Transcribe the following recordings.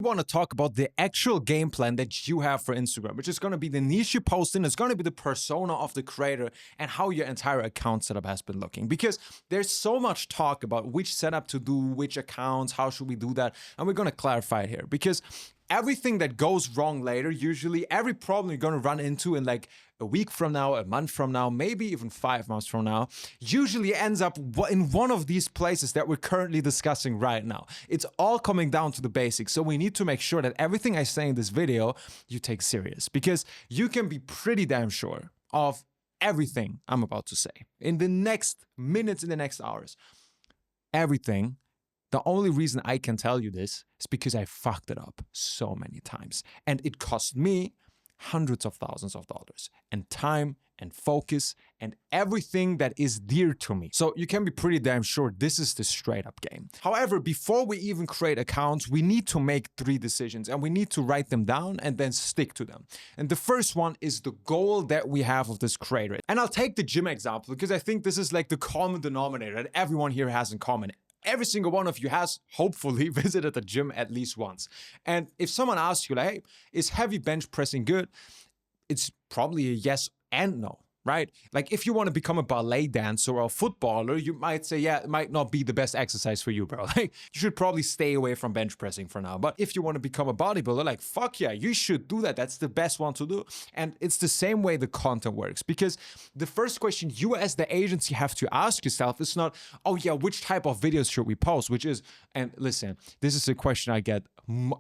We want to talk about the actual game plan that you have for Instagram, which is going to be the niche you post in, it's going to be the persona of the creator, and how your entire account setup has been looking. Because there's so much talk about which setup to do, which accounts, how should we do that, and we're going to clarify it here. Because everything that goes wrong later, usually every problem you're going to run into in like a week from now, a month from now, maybe even 5 months from now, usually ends up in one of these places that we're currently discussing right now. It's all coming down to the basics. So we need to make sure that everything I say in this video, you take serious, because you can be pretty damn sure of everything I'm about to say in the next minutes, in the next hours. Everything. The only reason I can tell you this is because I fucked it up so many times. And it cost me hundreds of thousands of dollars and time and focus and everything that is dear to me. So you can be pretty damn sure this is the straight up game. However, before we even create accounts, we need to make 3 decisions, and we need to write them down and then stick to them. And the first one is the goal that we have of this creator. And I'll take the gym example because I think this is like the common denominator that everyone here has in common. Every single one of you has hopefully visited the gym at least once. And if someone asks you like, hey, is heavy bench pressing good? It's probably a yes and no, right? Like if you want to become a ballet dancer or a footballer, you might say, yeah, it might not be the best exercise for you, bro. Like you should probably stay away from bench pressing for now. But if you want to become a bodybuilder, like fuck yeah, you should do that. That's the best one to do. And it's the same way the content works, because the first question you as the agency have to ask yourself is not, oh yeah, which type of videos should we post? Which is, and listen, this is a question I get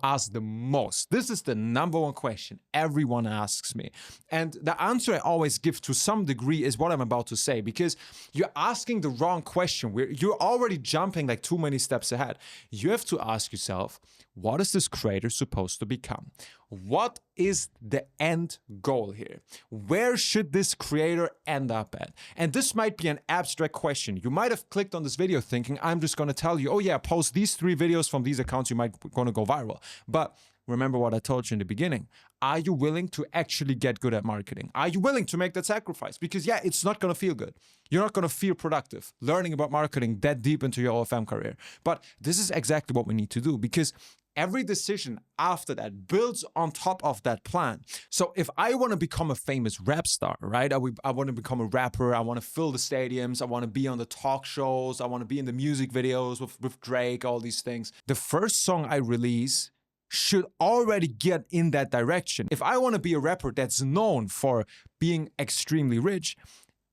asked the most. This is the number one question everyone asks me. And the answer I always give to some degree is what I'm about to say, because you're asking the wrong question. You're already jumping like too many steps ahead. You have to ask yourself, what is this creator supposed to become? What is the end goal here? Where should this creator end up at? And this might be an abstract question. You might have clicked on this video thinking, I'm just going to tell you, oh yeah, post these 3 videos from these accounts, you might going to go viral. But remember what I told you in the beginning. Are you willing to actually get good at marketing? Are you willing to make that sacrifice? Because yeah, it's not going to feel good. You're not going to feel productive learning about marketing that deep into your OFM career. But this is exactly what we need to do, because every decision after that builds on top of that plan. So if I want to become a famous rap star, right? I want to become a rapper. I want to fill the stadiums. I want to be on the talk shows. I want to be in the music videos with Drake, all these things. The first song I release should already get in that direction. If I want to be a rapper that's known for being extremely rich,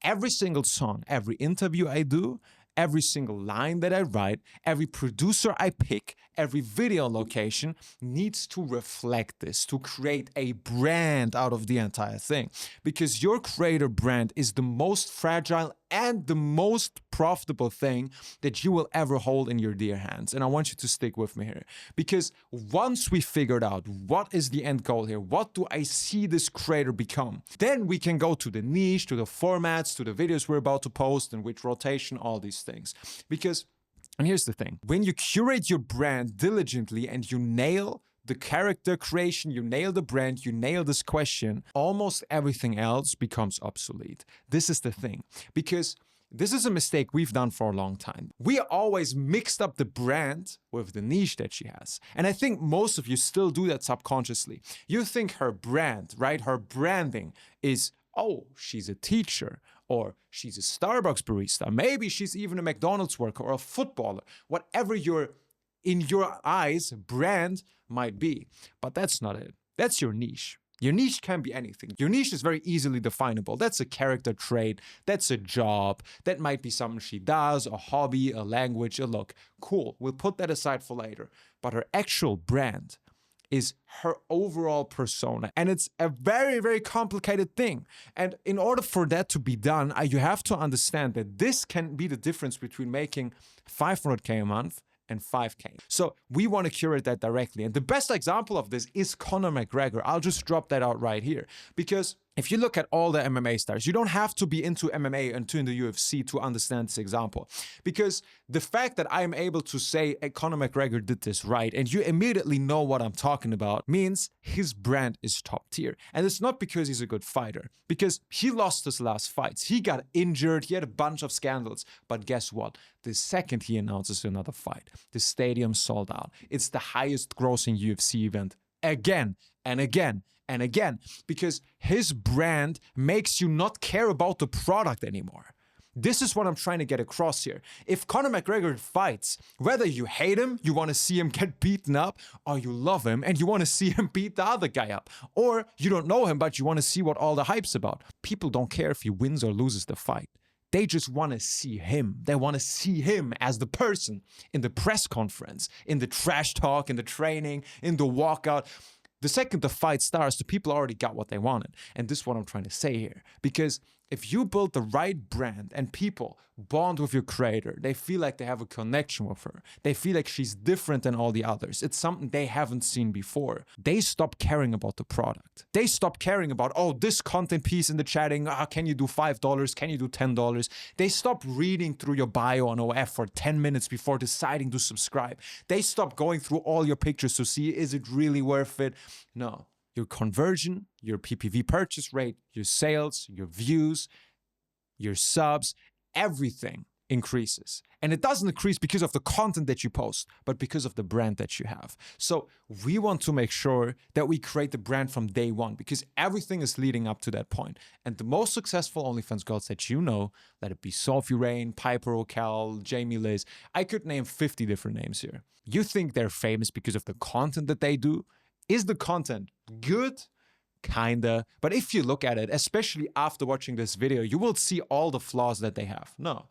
every single song, every interview I do, every single line that I write, every producer I pick, every video location needs to reflect this, to create a brand out of the entire thing. Because your creator brand is the most fragile and the most profitable thing that you will ever hold in your dear hands. And I want you to stick with me here. Because once we figured out what is the end goal here, what do I see this creator become, then we can go to the niche, to the formats, to the videos we're about to post, and which rotation, all these things. Because, and here's the thing, when you curate your brand diligently and you nail the character creation, you nail the brand, you nail this question, almost everything else becomes obsolete. This is the thing, because this is a mistake we've done for a long time. We always mixed up the brand with the niche that she has. And I think most of you still do that subconsciously. You think her brand, right? Her branding is, oh, she's a teacher, or she's a Starbucks barista. Maybe she's even a McDonald's worker or a footballer, whatever in your eyes brand might be. But that's not it. That's your niche. Your niche can be anything. Your niche is very easily definable. That's a character trait. That's a job. That might be something she does, a hobby, a language, a look. Cool. We'll put that aside for later. But her actual brand is her overall persona. And it's a very, very complicated thing. And in order for that to be done, you have to understand that this can be the difference between making 500K a month and 5K. So we want to curate that directly. And the best example of this is Conor McGregor. I'll just drop that out right here, because If you look at all the MMA stars, you don't have to be into MMA and to in the UFC to understand this example. Because the fact that I am able to say Conor McGregor did this right and you immediately know what I'm talking about means his brand is top tier. And it's not because he's a good fighter, because he lost his last fights. He got injured, he had a bunch of scandals. But guess what? The second he announces another fight, the stadium sold out. It's the highest grossing UFC event again and again and again, because his brand makes you not care about the product anymore. This is what I'm trying to get across here. If Conor McGregor fights, whether you hate him, you want to see him get beaten up, or you love him and you want to see him beat the other guy up, or you don't know him but you want to see what all the hype's about, people don't care if he wins or loses the fight. They just want to see him. They want to see him as the person in the press conference, in the trash talk, in the training, in the walkout. The second the fight starts, the people already got what they wanted. And this is what I'm trying to say here. Because if you build the right brand and people bond with your creator, they feel like they have a connection with her. They feel like she's different than all the others. It's something they haven't seen before. They stop caring about the product. They stop caring about, oh, this content piece in the chatting, can you do $5? Can you do $10? They stop reading through your bio on OF for 10 minutes before deciding to subscribe. They stop going through all your pictures to see, is it really worth it? No. Your conversion, your PPV purchase rate, your sales, your views, your subs, everything increases. And it doesn't increase because of the content that you post, but because of the brand that you have. So we want to make sure that we create the brand from day one, because everything is leading up to that point. And the most successful OnlyFans girls that you know, let it be Sophie Rain, Piper O'Cal, Jamie Liz, I could name 50 different names here. You think they're famous because of the content that they do? Is the content good? Kinda. But if you look at it, especially after watching this video, you will see all the flaws that they have. No.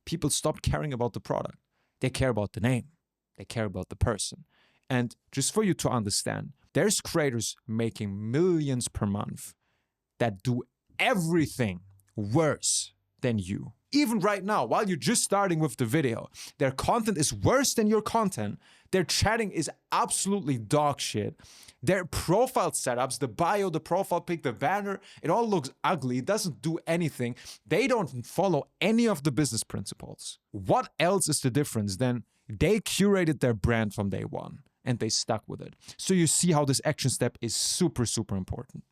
People stop caring about the product. They care about the name. They care about the person. And just for you to understand, there's creators making millions per month that do everything worse than you. Even right now, while you're just starting with the video, their content is worse than your content. Their chatting is absolutely dog shit. Their profile setups, the bio, the profile pic, the banner, it all looks ugly. It doesn't do anything. They don't follow any of the business principles. What else is the difference than they curated their brand from day one and they stuck with it? So you see how this action step is super, super important.